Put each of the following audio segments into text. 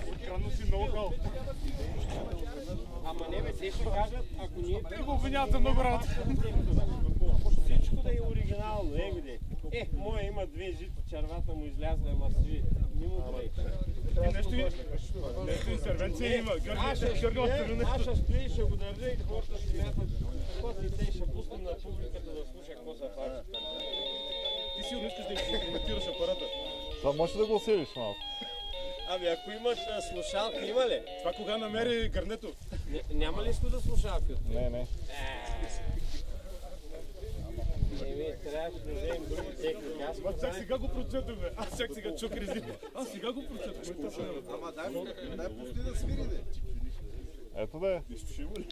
Открадна си ноу-хау. Ама не бе, те ще кажат, ако ние... Те го обвиняват за много работа. Всичко да е оригинално, види. Моя има две жити, червата му излязла, ама сви. Не му прави. Нещо интервенция има. Аз ще стои и ще го държа и хората ще смятат, какво си те ще пуснем на публиката да слуша какво са факти. Ти сигурно искаш да им коментираш апарата. Това можеш да го усилиш малко. Ами ако имаш слушалка, има ли? Това кога намери гърнето? Няма ли да слушалка? Не. Трябваше да вземем други техники. Чак сега го процетваме. Аз чак сега чук резина. Аз сега го процетваме. Ама дай пусти да свири, де. Ето да е. Нищо ще има ли?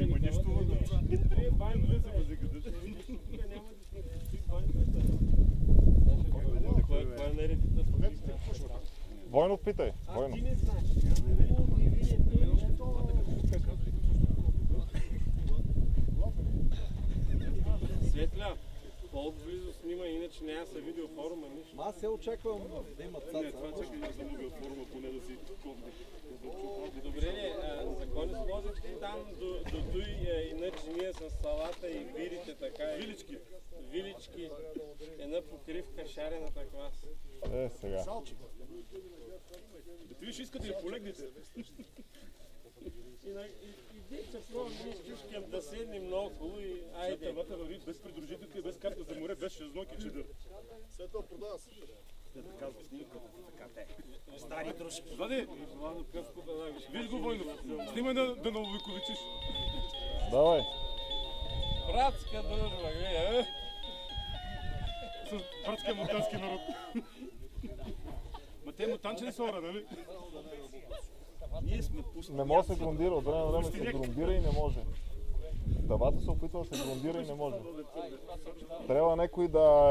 Има нещо. Войнов, питай. Войнов. Светля, по-близо снима, иначе няма са видеофорума, нищо. Аз се очаквам да имат цаца. Не, това чакай да съм от форума, поне да си копне. Добре ли, закони сложихте там до той, иначе ние с салата и бирите така. Вилички. Една покривка, шарената класа. Сега. Ти виж, искате да полегнете. Идите пробваме изчушкам да седнем наоколо и айде. Тавата върви без придружителка и без карта за море, без шезлонг и чедър. След това продава се. Да те казва снимката, така те. Стари дружки. Влади, виж го, Войнов. Снимай да нововековичиш. Давай. Братска дружба, гледа, С братския мутански народ. Ма те мутанчени са хора, нали? Ние сме пусти. Не може да се грундира. От време на време се грундира и не може. Тавата се опитва да се грундира и не може. Трябва някой да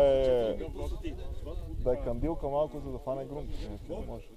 е кандилка малко, за да фане грунт. Не може.